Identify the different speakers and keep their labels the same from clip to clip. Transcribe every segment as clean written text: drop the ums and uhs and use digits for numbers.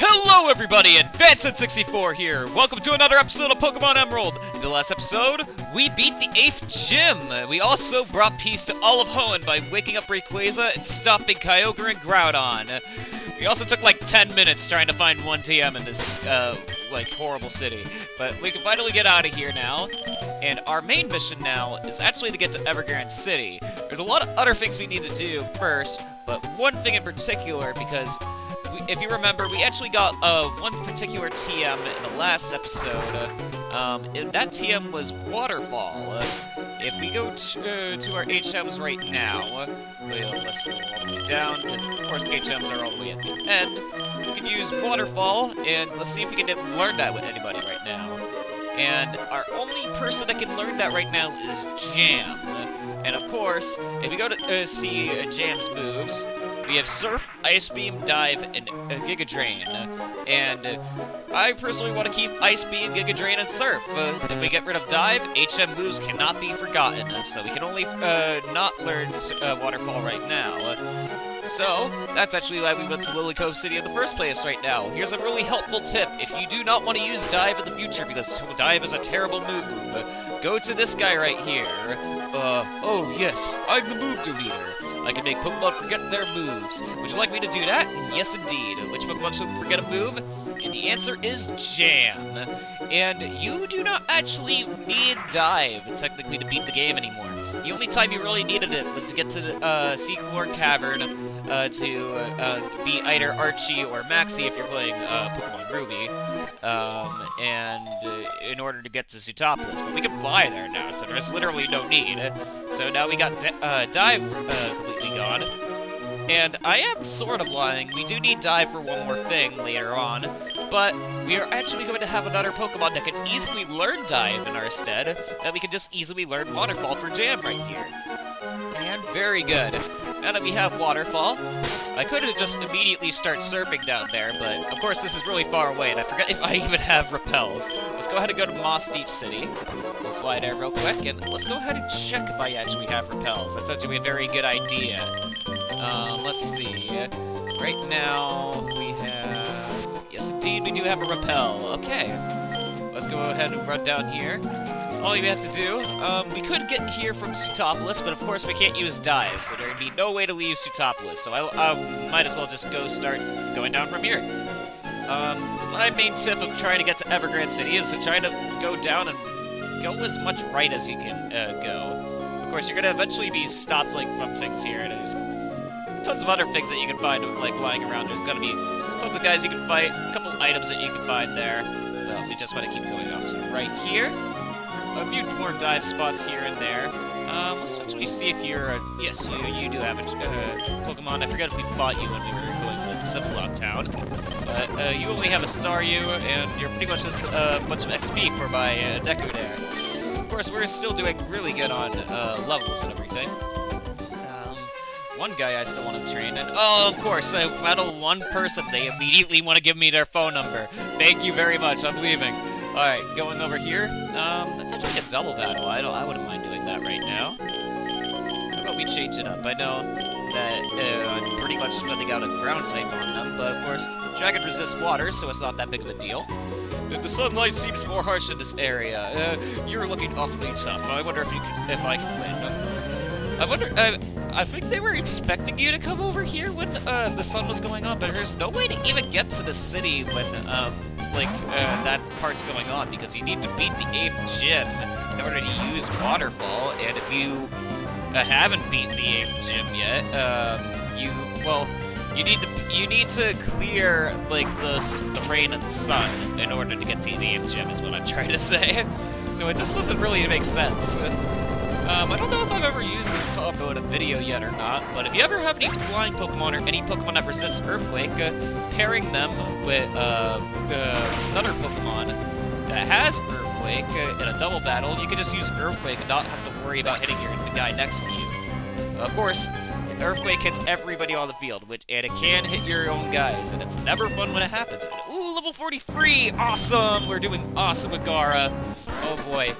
Speaker 1: Hello everybody, and Fanson64 here! Welcome to another episode of Pokemon Emerald! In the last episode, we beat the 8th gym! We also brought peace to all of Hoenn by waking up Rayquaza and stopping Kyogre and Groudon. We also took like 10 minutes trying to find one TM in this, horrible city. But we can finally get out of here now, and our main mission now is actually to get to Evergrande City. There's a lot of other things we need to do first, but one thing in particular, because if you remember, we actually got one particular TM in the last episode, and that TM was Waterfall. If we go to our HMs right now, let's go all the way down, because of course HMs are all the way at the end. We can use Waterfall, and let's see if we can learn that with anybody right now. And our only person that can learn that right now is Jam. And of course, if we go to see Jam's moves, we have Surf, Ice Beam, Dive, and Giga Drain. And I personally want to keep Ice Beam, Giga Drain, and Surf. If we get rid of Dive, HM moves cannot be forgotten. So we can only not learn Waterfall right now. So, that's actually why we went to Lily Cove City in the first place right now. Here's a really helpful tip. If you do not want to use Dive in the future, because Dive is a terrible move, go to this guy right here. Oh yes, I'm the move deleter. I can make Pokemon forget their moves. Would you like me to do that? Yes, indeed. Which Pokemon should forget a move? And the answer is Jam. And you do not actually need Dive, technically, to beat the game anymore. The only time you really needed it was to get to the Seacorn Cavern to beat either Archie or Maxie if you're playing Pokemon Ruby. And in order to get to Zootopolis. But we can fly there now, so there's literally no need. So now we got Dive completely gone. And I am sort of lying. We do need Dive for one more thing later on. But we are actually going to have another Pokemon that can easily learn Dive in our stead. And we can just easily learn Waterfall for Jam right here. And very good. Now that we have Waterfall, I could have just immediately started surfing down there, but of course this is really far away, and I forget if I even have repels. Let's go ahead and go to Moss Deep City. We'll fly there real quick, and let's go ahead and check if I actually have repels. That's actually a very good idea. Let's see. Right now, we have... Yes, indeed, we do have a repel. Okay. Let's go ahead and run down here. All you have to do, we could get here from Zootopolis, but of course we can't use Dive, so there'd be no way to leave Zootopolis, so I might as well just start going down from here. My main tip of trying to get to Evergrande City is to try to go down and go as much right as you can go. Of course, you're gonna eventually be stopped, from things here. There's tons of other things that you can find, lying around. There's gonna be tons of guys you can fight, a couple items that you can find there. We just want to keep going off, so right here. A few more dive spots here and there. Let's actually see if you're yes, you do have a Pokemon. I forget if we fought you when we were going to Civil Lock Town. But you only have a Staryu, and you're pretty much just a bunch of XP for my Deku there. Of course, we're still doing really good on levels and everything. One guy I still want to train, and oh, of course, I battle one person. They immediately want to give me their phone number. Thank you very much. I'm leaving. Alright, going over here. That's actually a double battle. I wouldn't mind doing that right now. How about we change it up? I know that I'm pretty much spending out a ground type on them, but of course, Dragon resists water, so it's not that big of a deal. The sunlight seems more harsh in this area. You're looking awfully tough. I wonder if I can win. I wonder, I think they were expecting you to come over here when the sun was going on, but there's no way to even get to the city when that part's going on, because you need to beat the 8th gym in order to use Waterfall, and if you haven't beaten the 8th gym yet, you need to clear, the rain and the sun in order to get to the 8th gym, is what I'm trying to say. So it just doesn't really make sense. I don't know if I've ever used this combo in a video yet or not, but if you ever have any flying Pokemon or any Pokemon that resists Earthquake, pairing them with another Pokemon that has Earthquake in a double battle, you can just use Earthquake and not have to worry about hitting the guy next to you. Of course, Earthquake hits everybody on the field, and it can hit your own guys, and it's never fun when it happens. And, ooh, level 43! Awesome! We're doing awesome with Gara. Oh boy.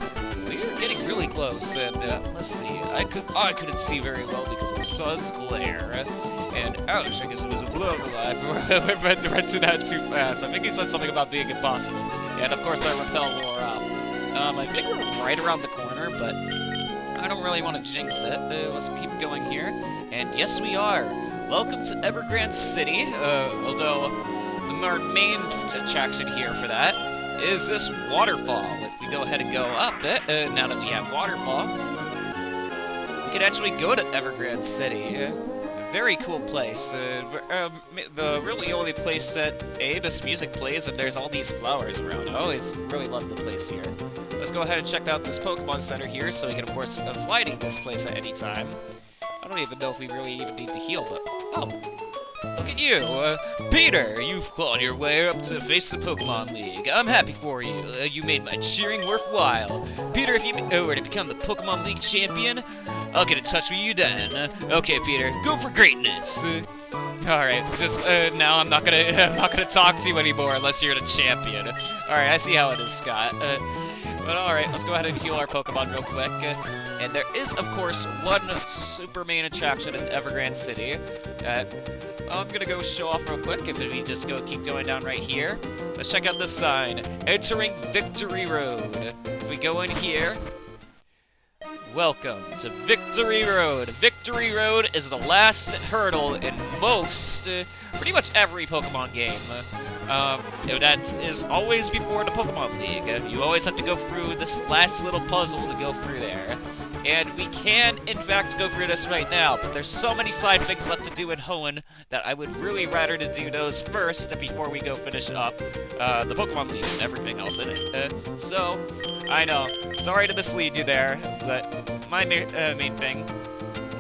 Speaker 1: We're getting really close, and let's see. I couldn't see very well because of the sun's glare. And ouch, I guess it was a blow alive. I rented out too fast. I think he said something about being impossible. And of course our repel wore off. I think we're right around the corner, but I don't really want to jinx it. Let's keep going here. And yes, we are. Welcome to Evergrande City. Although our main attraction here for that is this waterfall. If we go ahead and go up it, now that we have waterfall, we can actually go to Evergrande City. Very cool place. The really only place that this music plays, and there's all these flowers around. I always really love the place here. Let's go ahead and check out this Pokemon Center here, so we can, of course, fly to this place at any time. I don't even know if we really even need to heal, but... Oh! Look at you! Peter! You've clawed your way up to face the Pokemon League. I'm happy for you. You made my cheering worthwhile. Peter, if you were to become the Pokemon League champion, I'll get in touch with you then. Okay, Peter, go for greatness. Alright, just, now I'm not gonna talk to you anymore unless you're the champion. Alright, I see how it is, Scott. But alright, let's go ahead and heal our Pokemon real quick. And there is, of course, one super main attraction in Evergrande City. I'm gonna go show off real quick if we just keep going down right here. Let's check out this sign. Entering Victory Road. If we go in here... Welcome to Victory Road. Victory Road is the last hurdle in most, pretty much every Pokemon game. That is always before the Pokemon League. You always have to go through this last little puzzle to go through there. And we can, in fact, go through this right now, but there's so many side things left to do in Hoenn that I would really rather to do those first before we go finish up the Pokemon League and everything else in it. So, I know, sorry to mislead you there, but my main thing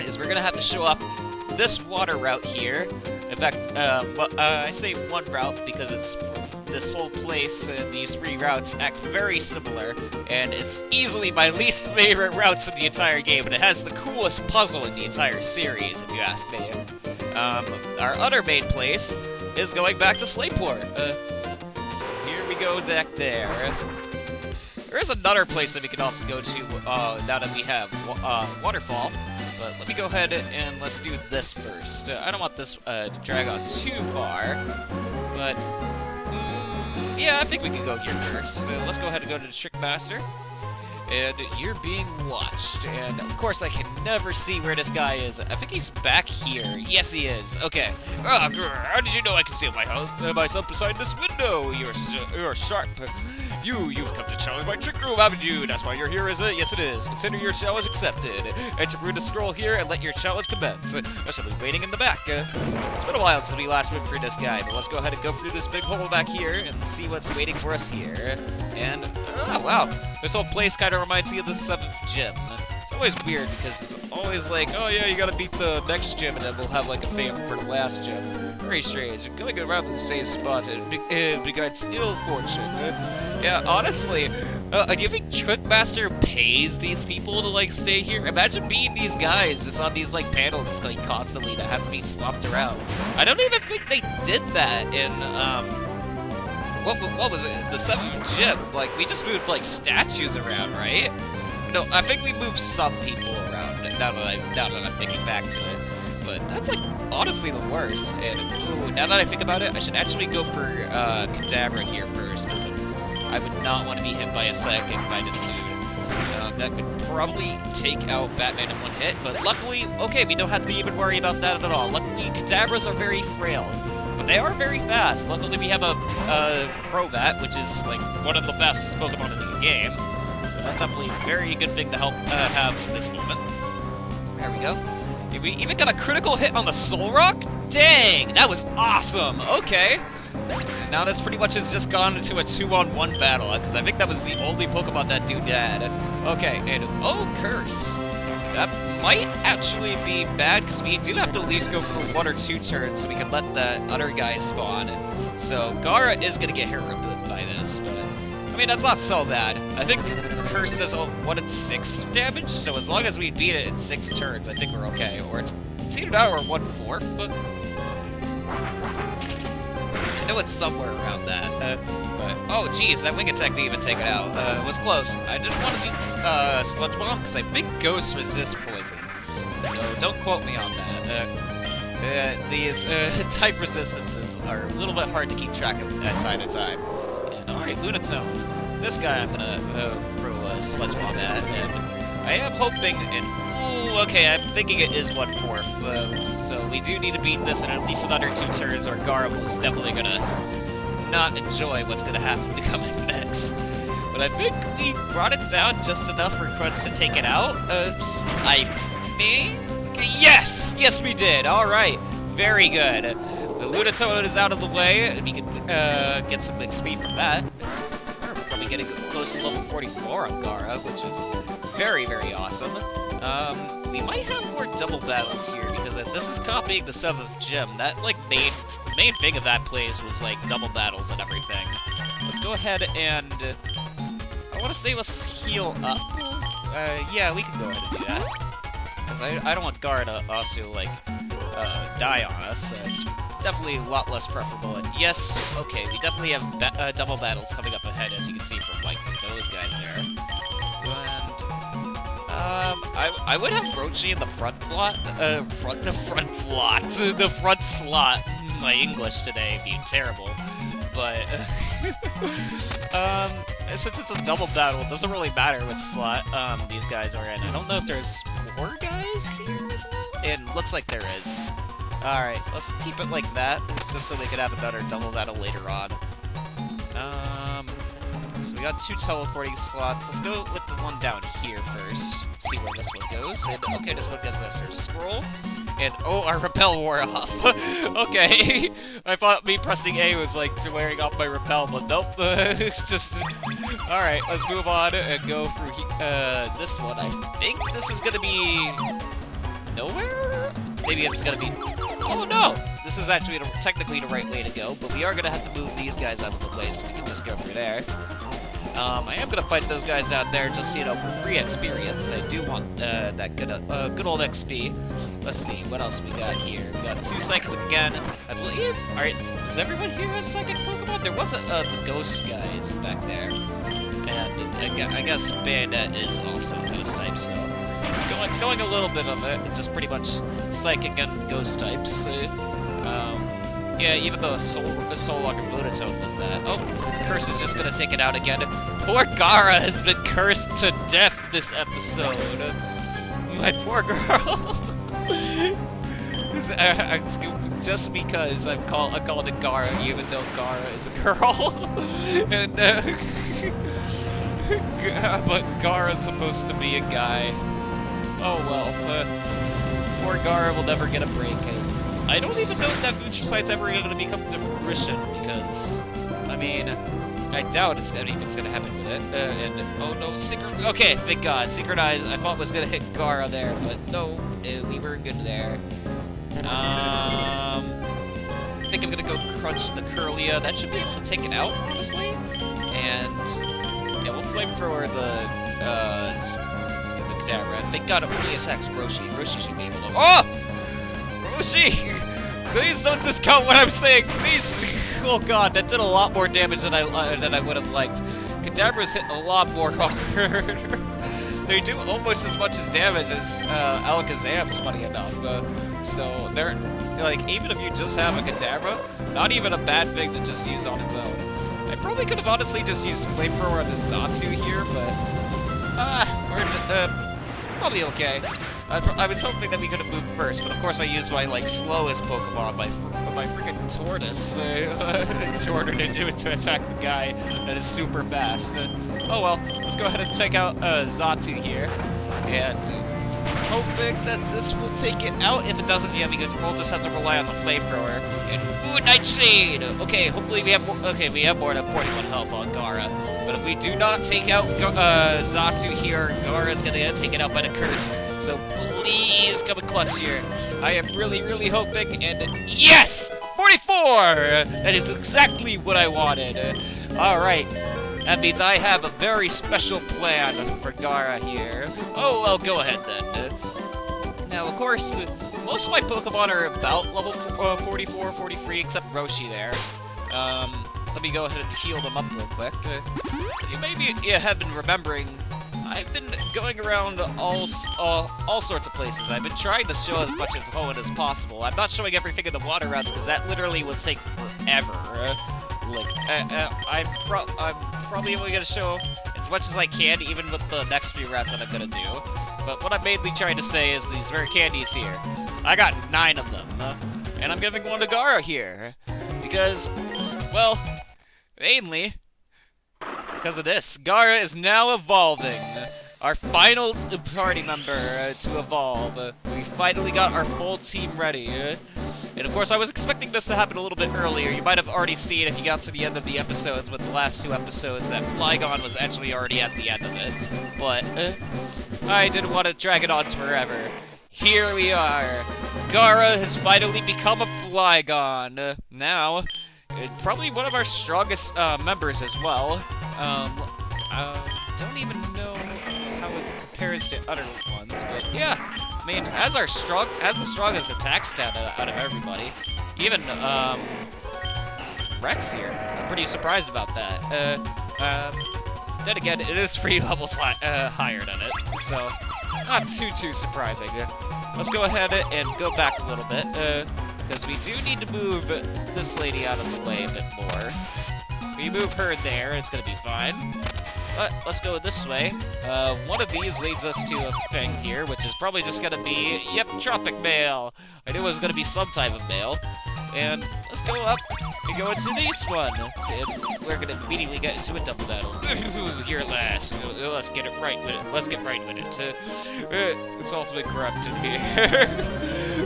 Speaker 1: is we're gonna have to show off this water route here. In fact, I say one route because it's this whole place and these three routes act very similar, and it's easily my least favorite routes in the entire game, but it has the coolest puzzle in the entire series, if you ask me. Our other main place is going back to Slateport. So here we go back there. There is another place that we can also go to now that we have Waterfall, but let me go ahead and let's do this first. I don't want this to drag on too far, but yeah, I think we can go here first. Let's go ahead and go to the Trick Master. And you're being watched. And of course, I can never see where this guy is. I think he's back here. Yes, he is. Okay. How did you know I can see myself beside this window? You're sharp. You've come to challenge my trick room, haven't you? That's why you're here, is it? Yes, it is. Consider your challenge accepted. Enter through the scroll here and let your challenge commence. I shall be waiting in the back. It's been a while since we last went through this guy, but let's go ahead and go through this big hole back here and see what's waiting for us here. And, oh, wow. This whole place kind of reminds me of the 7th gym. It's always weird because it's always like, oh yeah, you gotta beat the next gym and then we'll have like a fame for the last gym. Very strange. Going around the same spot and begins ill fortune. Yeah, honestly, do you think Trickmaster pays these people to like stay here? Imagine being these guys just on these like panels like constantly that has to be swapped around. I don't even think they did that in what was it? The 7th gym. Like we just moved like statues around, right? No, I think we moved some people around now that I'm thinking back to it. But that's like honestly the worst. And ooh, now that I think about it, I should actually go for Kadabra here first, because I would not want to be hit by a psychic by this dude. That could probably take out Batman in one hit, but luckily, okay, we don't have to even worry about that at all. Luckily, Kadabras are very frail, but they are very fast. Luckily, we have a Crobat, which is like one of the fastest Pokemon in the game. So that's definitely a very good thing to help have at this moment. There we go. We even got a critical hit on the Soul Rock? Dang, that was awesome! Okay. And now this pretty much has just gone into a 2-on-1 battle, because I think that was the only Pokemon that dude had. Okay, and oh, Curse. That might actually be bad, because we do have to at least go for 1 or 2 turns so we can let the other guy spawn. So Gara is going to get hit by this, but I mean, that's not so bad. I think Curse does 1 in 6 damage, so as long as we beat it in 6 turns, I think we're okay. Or it's either that or 1/4, but I know it's somewhere around that. But oh, geez, that wing attack didn't even take it out. It was close. I didn't want to do Sludge Bomb because I think Ghost resists poison. So don't quote me on that. These type resistances are a little bit hard to keep track of at time to time. And alright, Lunatone. This guy I'm gonna throw a Sludge Bomb at, and I am hoping, and ooh, okay, I'm thinking it is 1/4, so we do need to beat this in at least another 2 turns, or Gara is definitely gonna not enjoy what's gonna happen to coming next. But I think we brought it down just enough for Crunch to take it out. I think... Yes! Yes, we did! Alright. Very good. The Lunatone is out of the way, and we can get some XP from that. We're probably getting close to level 44 on Gara, which is very, very awesome. We might have more double battles here, because this is copying the 7th gym. That, like, main thing of that place was, like, double battles and everything. Let's go ahead and... I want to say let's heal up. Yeah, we can go ahead and do that. Because I don't want Gara to also, like, die on us. It's definitely a lot less preferable. And yes, okay, we definitely have double battles coming up ahead, as you can see from, like, those guys there. And, I would have Rochi in the front slot. The front slot. My English today being terrible. But, since it's a double battle, it doesn't really matter which slot these guys are in. I don't know if there's more guys here as well? It looks like there is. Alright, let's keep it like that. It's just so we could have another double battle later on. So we got 2 teleporting slots. Let's go with the one down here first. See where this one goes. And, okay, this one gives us our scroll. And, oh, our repel wore off. Okay. I thought me pressing A was, like, wearing off my repel, but nope. It's just... Alright, let's move on and go through this one. I think this is gonna be... nowhere? Maybe it's gonna be... Oh, no! This is actually technically the right way to go, but we are gonna have to move these guys out of the way so we can just go through there. I am gonna fight those guys down there just, you know, for free experience. I do want that good old XP. Let's see, what else we got here? We got 2 Psychics again, I believe. Alright, does everyone here have Psychic Pokemon? There was the Ghost guys back there. And I guess Bandit is also a Ghost type, so... Going a little bit of it, just pretty much Psychic and Ghost types. Yeah, even though Soul Walker Lunatone was that. Oh, Curse is just gonna take it out again. Poor Gara has been cursed to death this episode. My poor girl. Just because I'm called it Gara, even though Gara is a girl. And, but Gara's supposed to be a guy. Oh well, poor Gara will never get a break. I don't even know if that future sight's ever going to become to fruition, because, I mean, I doubt anything's going to happen with it. And, oh no, okay, thank God, Synchronize, I thought was going to hit Gara there, but no, we were good there. I think I'm going to go Crunch the Curlia. That should be able to take it out, honestly. And, yeah, we'll Flamethrower the Kadabra. Thank God it only attacks Roshi. Roshi should be able to... Oh! Roshi! Please don't discount what I'm saying, please! Oh god, that did a lot more damage than I would have liked. Kadabra's hit a lot more hard. They do almost as much as damage as Alakazam's, funny enough. So, they're, like, even if you just have a Kadabra, not even a bad thing to just use on its own. I probably could have honestly just used Flamethrower on the Zatsu here, but... it's probably okay. I was hoping that we could have moved first, but of course I used my, like, slowest Pokemon, my freaking Tortoise, in order to attack the guy that is super fast. Oh well, let's go ahead and check out Zatsu here, and hoping that this will take it out. If it doesn't, yeah, we'll just have to rely on the Flamethrower. And ooh, Nightshade! Okay, hopefully we have more. Okay, we have more than 41 health on Gara. But if we do not take out Zatsu here, Gara's gonna take it out by the Curse. So please come and clutch here. I am really, really hoping, and yes! 44! That is exactly what I wanted. Alright. That means I have a very special plan for Gara here. Oh, well, go ahead then. Now, of course, most of my Pokemon are about level 44, 43, except Roshi there. Let me go ahead and heal them up real quick. You maybe have been remembering, I've been going around all sorts of places. I've been trying to show as much of Hoenn as possible. I'm not showing everything in the water routes because that literally would take forever. I'm probably only gonna show as much as I can, even with the next few routes that I'm gonna do. But what I'm mainly trying to say is these rare candies here. I got 9 of them, and I'm giving one to Gara here because, well, mainly because of this. Gara is now evolving. Our final party member to evolve. We finally got our full team ready. And of course, I was expecting this to happen a little bit earlier. You might have already seen, if you got to the end of the episodes, with the last 2 episodes, that Flygon was actually already at the end of it. But I didn't want to drag it on forever. Here we are. Gara has finally become a Flygon. Now, probably one of our strongest members as well. Don't even know how it compares to other ones, but yeah. I mean, has the strongest attack stat out of everybody. Even Rex here. I'm pretty surprised about that. Then again, it is 3 levels higher than it, so not too surprising. Let's go ahead and go back a little bit, because we do need to move this lady out of the way a bit more. We move her there, it's gonna be fine. But let's go this way. One of these leads us to a thing here, which is probably just gonna be, yep, Tropic Mail. I knew it was gonna be some type of mail. And let's go up and go into this one. And we're gonna immediately get into a double battle. Here at last. Let's get it right with it. Let's get right with it. It's awfully corrupt in here.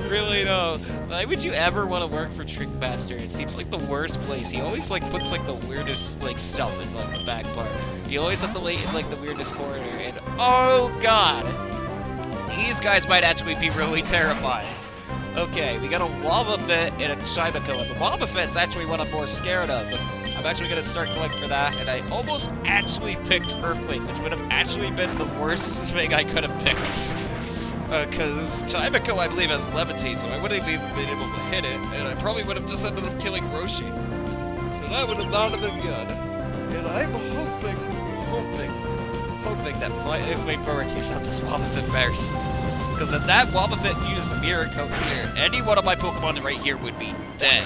Speaker 1: Really, no. Why would you ever want to work for Trickmaster? It seems like the worst place. He always, like, puts, like, the weirdest, like, stuff in, like, the back part. You always have to wait in, like, the weirdest corner. And, oh, God. These guys might actually be really terrifying. Okay, we got a Wobbuffet and a Chibico, and the Wobbuffet's actually what I'm more scared of. I'm actually going to start going for that, and I almost actually picked Earthquake, which would have actually been the worst thing I could have picked. Because Chibico, I believe, has Levitate, so I wouldn't have even been able to hit it, and I probably would have just ended up killing Roshi. So that would have not have been good. And I'm hoping that Flame Forward takes out this Wobbuffet first. Because if that Wobbuffet used the Mirror Coat here, any one of my Pokemon right here would be dead.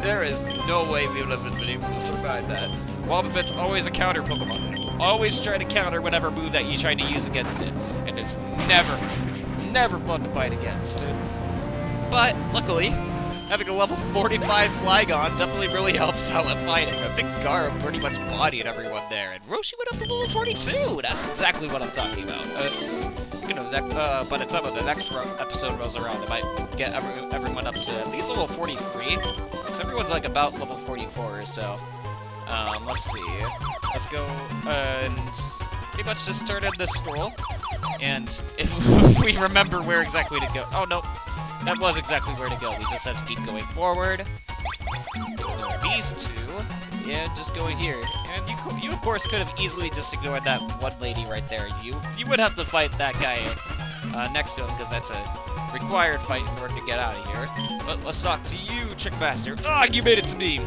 Speaker 1: There is no way we would have been able to survive that. Wobbuffet's always a counter Pokemon. It will always try to counter whatever move that you try to use against it. And it's never fun to fight against. But, luckily, having a level 45 Flygon definitely really helps out with fighting. I think Gara pretty much bodied everyone there. And Roshi went up to level 42! That's exactly what I'm talking about. You know, by the time the next episode rolls around, I might get everyone up to at least level 43. So everyone's like about level 44 or so. Let's see. Let's go and pretty much just start in this scroll. And if we remember where exactly to go. Oh no, that was exactly where to go. We just have to keep going forward. These two. And just go here. And you of course could have easily just ignored that one lady right there. You would have to fight that guy next to him because that's a required fight in order to get out of here. But let's talk to you, Trickmaster. Ah, you made it to me.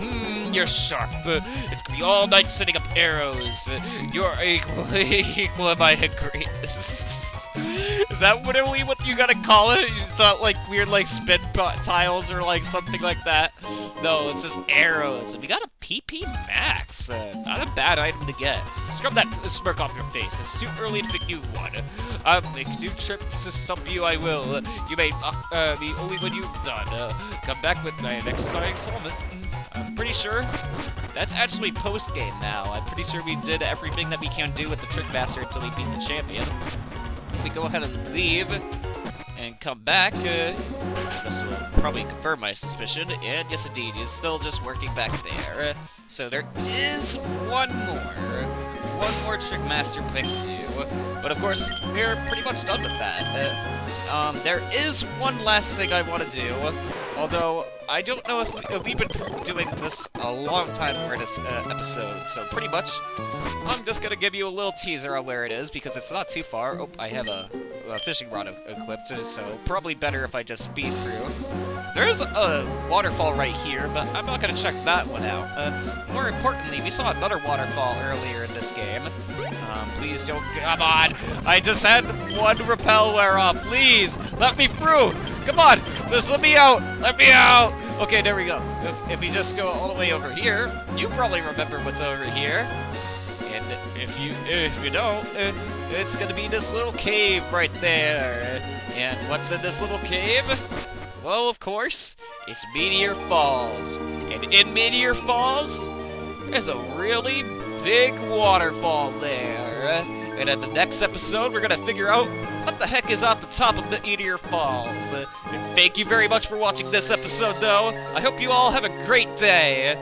Speaker 1: You're sharp. It's gonna be all night setting up arrows. You're equal in my agree. Is that literally what you gotta call it? It's not like weird like spin tiles or like something like that. No, it's just arrows. And we got a PP Max. Not a bad item to get. Scrub that smirk off your face. It's too early to pick you one. I'll make new trips to stump you, I will. You may be only when you've done. Come back with my next exciting installment. I'm pretty sure that's actually post-game now. I'm pretty sure we did everything that we can do with the Trickmaster until we beat the champion. If we go ahead and leave and come back, this will probably confirm my suspicion, and yes indeed, he's still just working back there. So there is one more Trickmaster thing to do, but of course, we're pretty much done with that. There is one last thing I want to do, although I don't know if we've been doing this a long time for this episode, so pretty much I'm just gonna give you a little teaser on where it is, because it's not too far. Oh, I have a fishing rod equipped, so probably better if I just speed through. There's a waterfall right here, but I'm not gonna check that one out. More importantly, we saw another waterfall earlier in this game. Please don't, come on! I just had one rappel wear off, please! Let me through! Come on! Just let me out! Let me out! Okay, there we go. If we just go all the way over here, you probably remember what's over here. And if you don't, it's gonna be this little cave right there. And what's in this little cave? Well, of course, it's Meteor Falls. And in Meteor Falls, there's a really big waterfall there. And in the next episode, we're gonna figure out what the heck is at the top of Meteor Falls. And thank you very much for watching this episode, though. I hope you all have a great day.